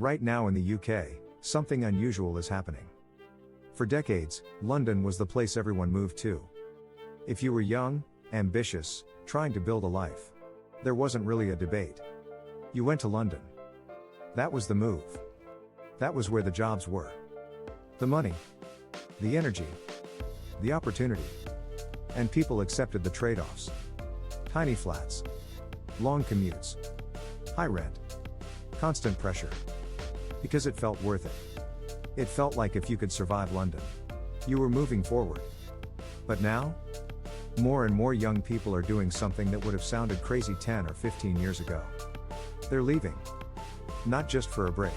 Right now in the UK, something unusual is happening. For decades, London was the place everyone moved to. If you were young, ambitious, trying to build a life, there wasn't really a debate. You went to London. That was the move. That was where the jobs were. The money. The energy. The opportunity. And people accepted the trade-offs. Tiny flats. Long commutes. High rent. Constant pressure. Because it felt worth it. It felt like if you could survive London, you were moving forward. But now? More and more young people are doing something that would have sounded crazy 10 or 15 years ago. They're leaving. Not just for a break.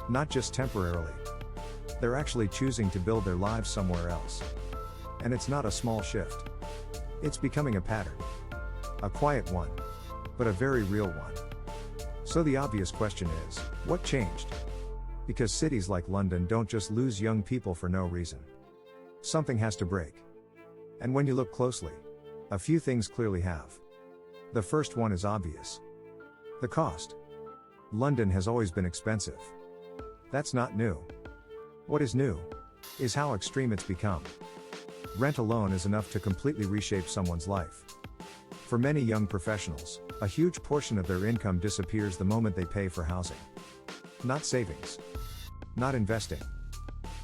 Not just temporarily. They're actually choosing to build their lives somewhere else. And it's not a small shift. It's becoming a pattern. A quiet one. But a very real one. So the obvious question is, what changed? Because cities like London don't just lose young people for no reason. Something has to break. And when you look closely, a few things clearly have. The first one is obvious. The cost. London has always been expensive. That's not new. What is new is how extreme it's become. Rent alone is enough to completely reshape someone's life. For many young professionals, a huge portion of their income disappears the moment they pay for housing. Not savings. Not investing.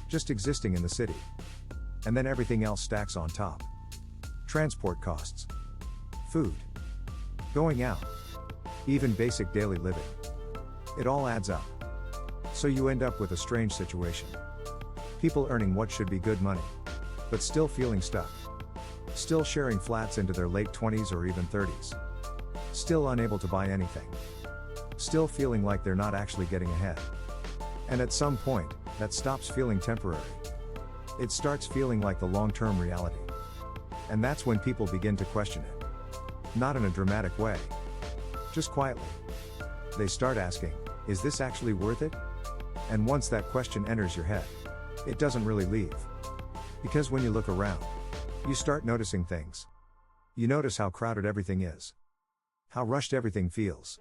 Just existing in the city. And then everything else stacks on top. Transport costs. Food. Going out. Even basic daily living. It all adds up. So you end up with a strange situation. People earning what should be good money, but still feeling stuck. Still sharing flats into their late 20s or even 30s. Still unable to buy anything. Still feeling like they're not actually getting ahead. And at some point, that stops feeling temporary. It starts feeling like the long-term reality. And that's when people begin to question it. Not in a dramatic way. Just quietly. They start asking, is this actually worth it? And once that question enters your head, it doesn't really leave. Because when you look around, you start noticing things. You notice how crowded everything is. How rushed everything feels.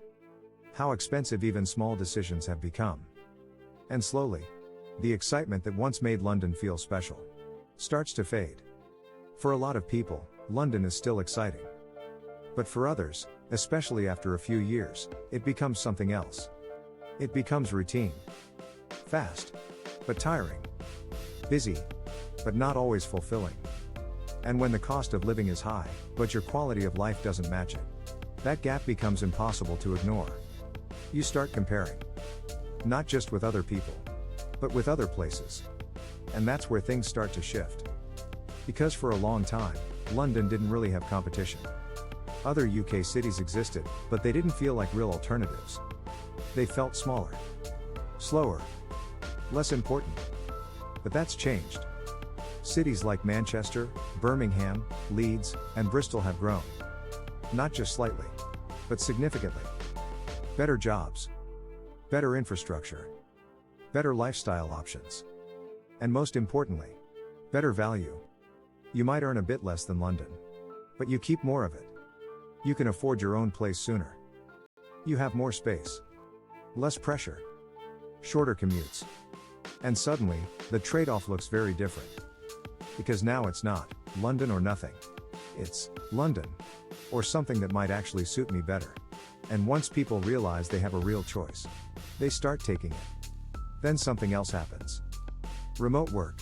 How expensive even small decisions have become. And slowly, the excitement that once made London feel special starts to fade. For a lot of people, London is still exciting. But for others, especially after a few years, it becomes something else. It becomes routine. Fast. But tiring. Busy. But not always fulfilling. And when the cost of living is high, but your quality of life doesn't match it, that gap becomes impossible to ignore. You start comparing. Not just with other people, but with other places. And that's where things start to shift. Because for a long time, London didn't really have competition. Other UK cities existed, but they didn't feel like real alternatives. They felt smaller. Slower. Less important. But that's changed. Cities like Manchester, Birmingham, Leeds, and Bristol have grown. Not just slightly, but significantly. Better jobs. Better infrastructure. Better lifestyle options. And most importantly, better value. You might earn a bit less than London, but you keep more of it. You can afford your own place sooner. You have more space. Less pressure. Shorter commutes. And suddenly, the trade-off looks very different. Because now it's not London or nothing. It's London. Or something that might actually suit me better. And once people realize they have a real choice, they start taking it. Then something else happens. Remote work.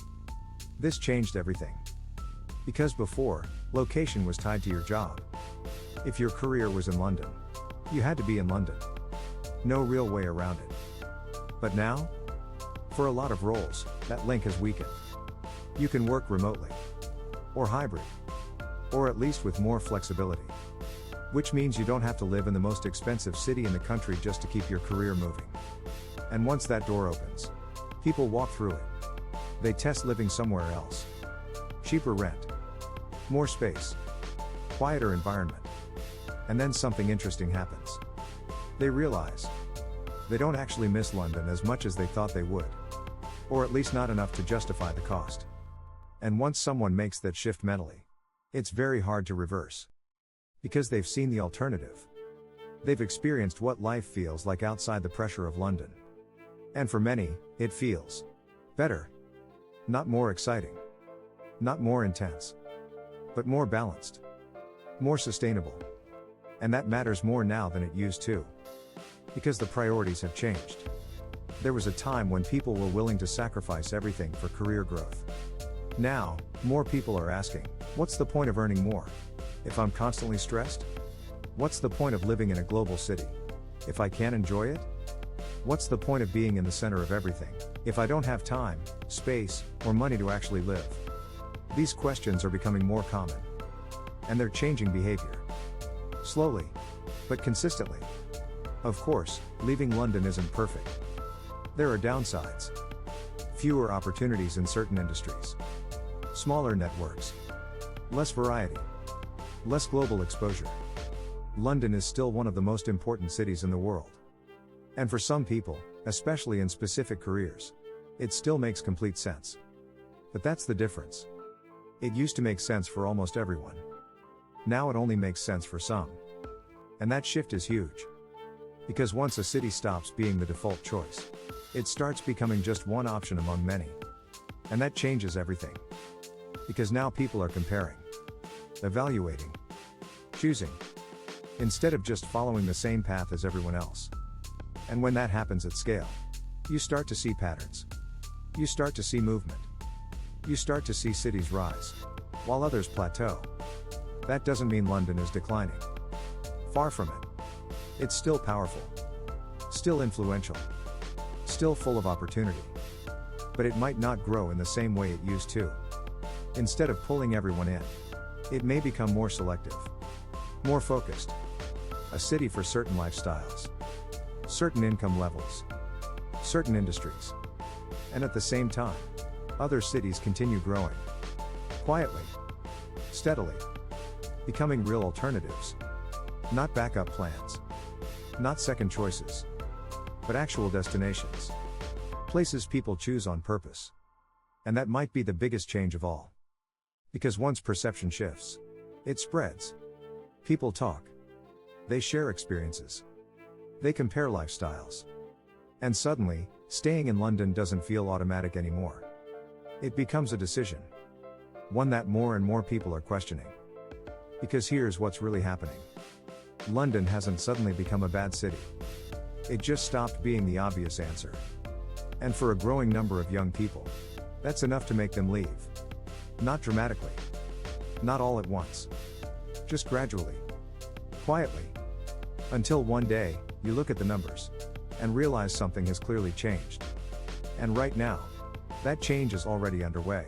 This changed everything. Because before, location was tied to your job. If your career was in London, you had to be in London. No real way around it. But now? For a lot of roles, that link has weakened. You can work remotely. Or hybrid. Or at least with more flexibility. Which means you don't have to live in the most expensive city in the country just to keep your career moving. And once that door opens, people walk through it. They test living somewhere else. Cheaper rent. More space. Quieter environment. And then something interesting happens. They realize they don't actually miss London as much as they thought they would. Or at least not enough to justify the cost. And once someone makes that shift mentally, it's very hard to reverse. Because they've seen the alternative. They've experienced what life feels like outside the pressure of London. And for many, it feels better. Not more exciting. Not more intense. But more balanced. More sustainable. And that matters more now than it used to. Because the priorities have changed. There was a time when people were willing to sacrifice everything for career growth. Now, more people are asking, what's the point of earning more if I'm constantly stressed? What's the point of living in a global city if I can't enjoy it? What's the point of being in the center of everything if I don't have time, space, or money to actually live? These questions are becoming more common. And they're changing behavior. Slowly, but consistently. Of course, leaving London isn't perfect. There are downsides. Fewer opportunities in certain industries. Smaller networks. Less variety. Less global exposure. London is still one of the most important cities in the world. And for some people, especially in specific careers, it still makes complete sense. But that's the difference. It used to make sense for almost everyone. Now it only makes sense for some. And that shift is huge. Because once a city stops being the default choice, it starts becoming just one option among many. And that changes everything. Because now people are comparing, evaluating, choosing, instead of just following the same path as everyone else. And when that happens at scale, you start to see patterns. You start to see movement. You start to see cities rise, while others plateau. That doesn't mean London is declining. Far from it. It's still powerful. Still influential. Still full of opportunity. But it might not grow in the same way it used to. Instead of pulling everyone in, it may become more selective. More focused. A city for certain lifestyles. Certain income levels. Certain industries. And at the same time, other cities continue growing. Quietly. Steadily. Becoming real alternatives. Not backup plans. Not second choices. But actual destinations. Places people choose on purpose. And that might be the biggest change of all. Because once perception shifts, it spreads. People talk. They share experiences. They compare lifestyles. And suddenly, staying in London doesn't feel automatic anymore. It becomes a decision. One that more and more people are questioning. Because here's what's really happening. London hasn't suddenly become a bad city. It just stopped being the obvious answer. And for a growing number of young people, that's enough to make them leave. Not dramatically. Not all at once. Just gradually. Quietly. Until one day, you look at the numbers and realize something has clearly changed. And right now, that change is already underway.